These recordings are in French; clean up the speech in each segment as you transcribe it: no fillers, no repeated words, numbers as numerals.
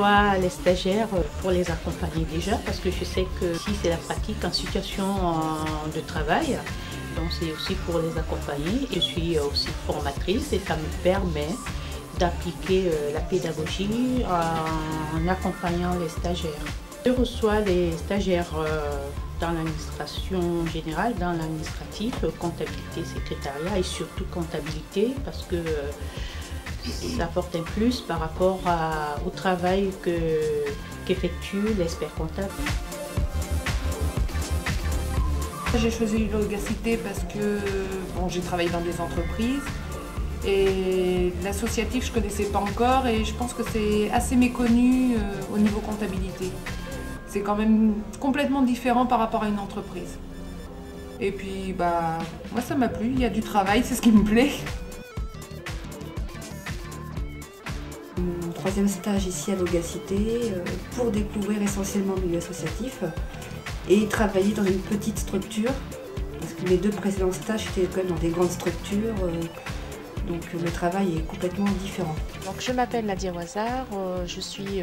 reçois les stagiaires pour les accompagner déjà, parce que je sais que si c'est la pratique en situation de travail, donc c'est aussi pour les accompagner. Je suis aussi formatrice et ça me permet d'appliquer la pédagogie en accompagnant les stagiaires. Je reçois les stagiaires dans l'administration générale, dans l'administratif, comptabilité, secrétariat et surtout comptabilité, parce que ça apporte un plus par rapport au travail qu'effectue l'expert comptable. J'ai choisi l'Augacité parce que bon, j'ai travaillé dans des entreprises et l'associatif je ne connaissais pas encore et je pense que c'est assez méconnu au niveau comptabilité. C'est quand même complètement différent par rapport à une entreprise. Et puis moi ça m'a plu, il y a du travail, c'est ce qui me plaît. Mon troisième stage ici à l'Augacité pour découvrir essentiellement le milieu associatif et travailler dans une petite structure, parce que mes deux précédents stages étaient quand même dans des grandes structures, donc le travail est complètement différent. Donc, je m'appelle Nadia Ouazar, je suis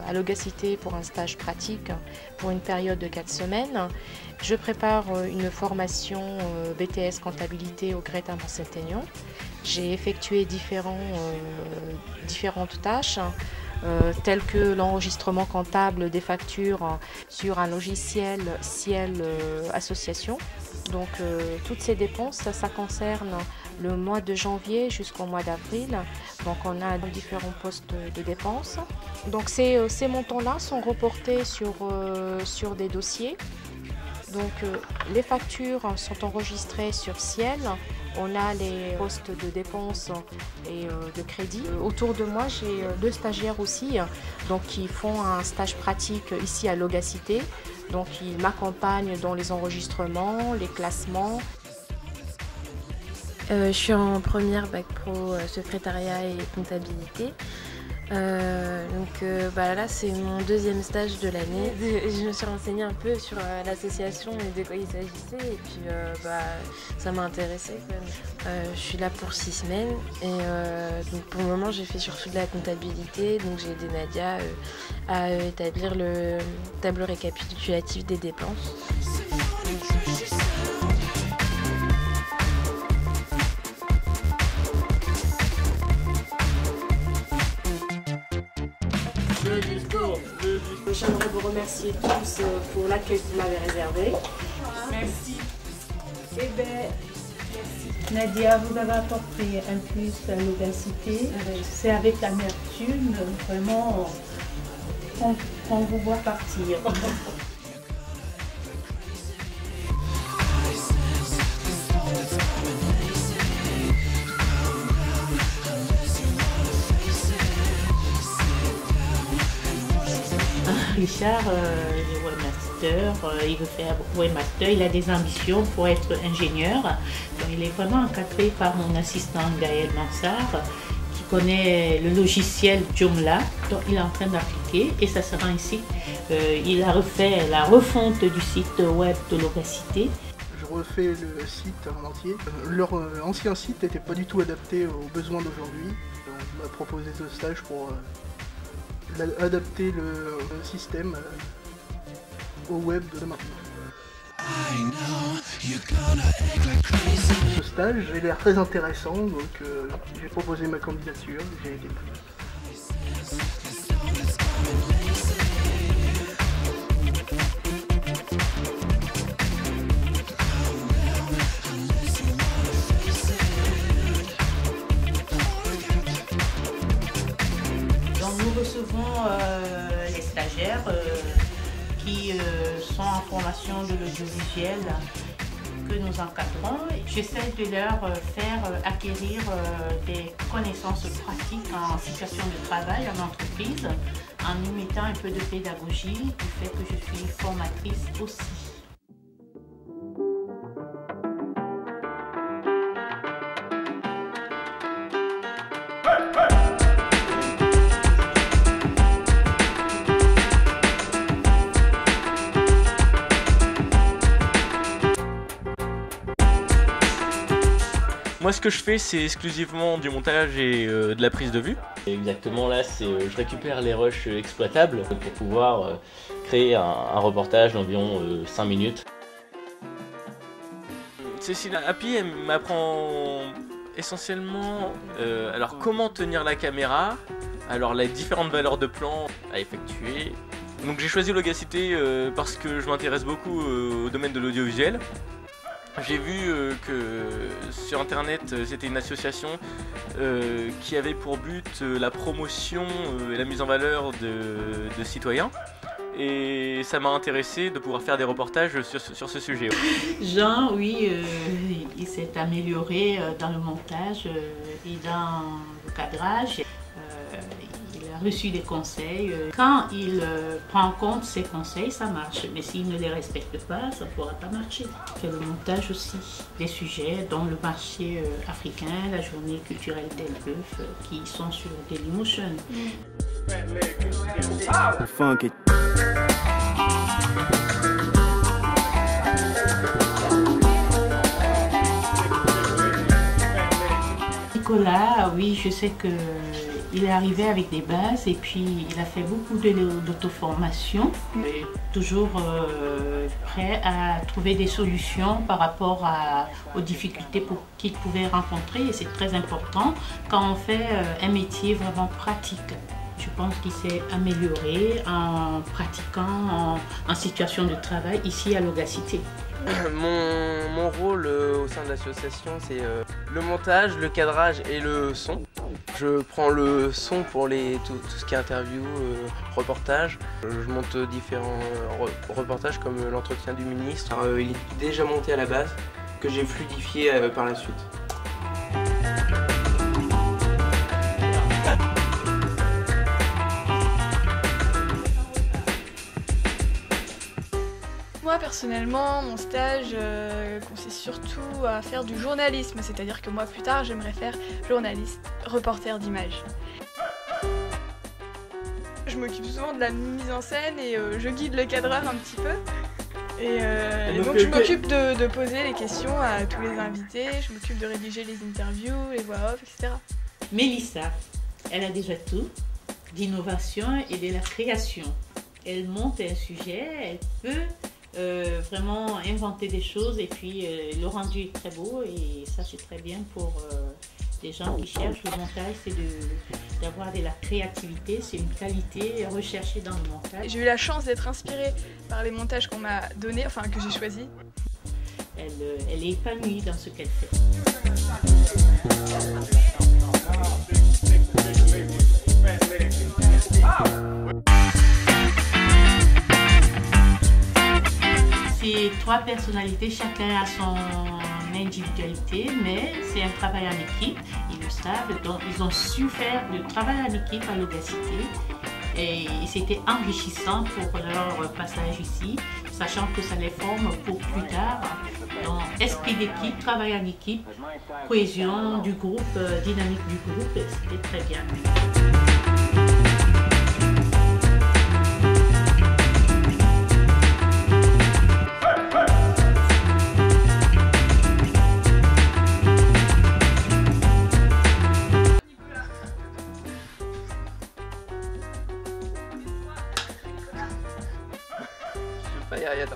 à l'Augacité pour un stage pratique pour une période de 4 semaines. Je prépare une formation BTS comptabilité au Greta Mont-Saint-Aignan. J'ai effectué différentes tâches, telles que l'enregistrement comptable des factures sur un logiciel Ciel Association. Donc toutes ces dépenses, ça concerne le mois de janvier jusqu'au mois d'avril. Donc on a différents postes de dépenses. Donc ces montants-là sont reportés sur des dossiers. Donc les factures sont enregistrées sur Ciel. On a les postes de dépenses et de crédit. Autour de moi, j'ai 2 stagiaires aussi, donc qui font un stage pratique ici à l'Augacité. Donc ils m'accompagnent dans les enregistrements, les classements. Je suis en première bac pro secrétariat et comptabilité. Là c'est mon 2e stage de l'année. Je me suis renseignée un peu sur l'association et de quoi il s'agissait et puis ça m'a intéressée quand même. Je suis là pour 6 semaines et donc pour le moment j'ai fait surtout de la comptabilité, donc j'ai aidé Nadia à établir le tableau récapitulatif des dépenses. J'aimerais vous remercier tous pour l'accueil que vous m'avez réservé. Merci. Eh bien, Nadia, vous avez apporté un plus à l'Augacité. C'est avec l'amertume, vraiment, qu'on vous voit partir. Richard, il est webmaster, il veut faire webmaster, il a des ambitions pour être ingénieur. Donc, il est vraiment encadré par mon assistant Gaël Mansart, qui connaît le logiciel Joomla, dont il est en train d'appliquer et ça sera ainsi. Il a refait la refonte du site web de l'Augacité. Je refais le site en entier. Leur ancien site n'était pas du tout adapté aux besoins d'aujourd'hui. On m'a proposé ce stage pour adapter le système au web de maintenant. Ce stage a l'air très intéressant, donc j'ai proposé ma candidature, j'ai été pris. Nous recevons les stagiaires qui sont en formation de l'audiovisuel que nous encadrons. J'essaie de leur faire acquérir des connaissances pratiques en situation de travail en entreprise en y mettant un peu de pédagogie du fait que je suis formatrice aussi. Moi, ce que je fais, c'est exclusivement du montage et de la prise de vue. Et exactement, là, je récupère les rushs exploitables pour pouvoir créer un reportage d'environ 5 minutes. Cécile Happy, elle m'apprend essentiellement alors comment tenir la caméra, alors les différentes valeurs de plan à effectuer. Donc j'ai choisi l'Augacité parce que je m'intéresse beaucoup au domaine de l'audiovisuel. J'ai vu que sur internet c'était une association qui avait pour but la promotion et la mise en valeur de citoyens. Et ça m'a intéressé de pouvoir faire des reportages sur ce sujet. Jean, oui, il s'est amélioré dans le montage et dans le cadrage. Il a reçu des conseils. Quand il prend en compte ses conseils, ça marche. Mais s'il ne les respecte pas, ça ne pourra pas marcher. Il fait le montage aussi des sujets dont le marché africain, la journée culturelle d'Elbeuf, qui sont sur Dailymotion. Nicolas, oui, je sais qu'il est arrivé avec des bases et puis il a fait beaucoup d'auto-formation. Il est toujours prêt à trouver des solutions par rapport aux difficultés qu'il pouvait rencontrer et c'est très important quand on fait un métier vraiment pratique. Je pense qu'il s'est amélioré en pratiquant en situation de travail ici à l'Augacité. Mon rôle au sein de l'association, c'est le montage, le cadrage et le son. Je prends le son pour tout ce qui est interview, reportage. Je monte différents reportages comme l'entretien du ministre. Il est déjà monté à la base, que j'ai fluidifié par la suite. Moi personnellement, mon stage consiste surtout à faire du journalisme, c'est-à-dire que moi plus tard j'aimerais faire journaliste, reporter d'images. Je m'occupe souvent de la mise en scène et je guide le cadreur un petit peu. Et donc je m'occupe de poser les questions à tous les invités, je m'occupe de rédiger les interviews, les voix off, etc. Mélissa, elle a des atouts d'innovation et de la création. Elle monte un sujet, elle peut vraiment inventer des choses et puis le rendu est très beau et ça c'est très bien pour les gens qui cherchent le montage, c'est d'avoir de la créativité, c'est une qualité recherchée dans le montage. J'ai eu la chance d'être inspirée par les montages qu'on m'a donnés, enfin que j'ai choisis. Elle est épanouie dans ce qu'elle fait. Ces trois personnalités, chacun a son individualité, mais c'est un travail en équipe, ils le savent, donc ils ont su faire le travail en équipe à l'Augacité et c'était enrichissant pour leur passage ici, sachant que ça les forme pour plus tard. Donc, esprit d'équipe, travail en équipe, cohésion du groupe, dynamique du groupe, c'était très bien. Attends.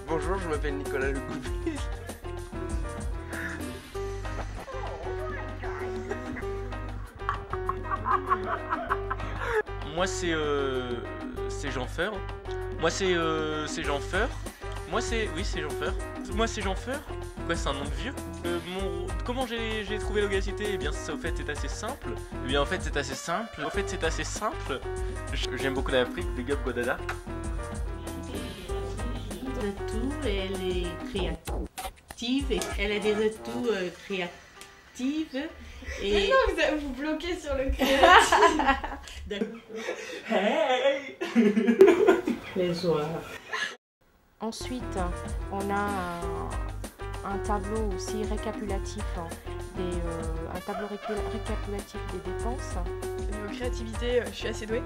Bonjour, je m'appelle Nicolas Le Goupil. Moi c'est Jean Feur. Moi c'est Jean Feur. Moi c'est Jean Feur. Moi c'est Jean Feur. Quoi, c'est un nom de vieux. Comment j'ai trouvé l'Augacité? Eh bien ça, au fait c'est assez simple. Eh bien en fait c'est assez simple. J'aime beaucoup l'Afrique, big up Godada. Elle est créative, elle a des atouts créatifs. Et... Mais non, vous bloquez sur le créatif. Hey. Les oies. Ensuite, on a un tableau aussi récapitulatif, Niveau créativité, je suis assez douée.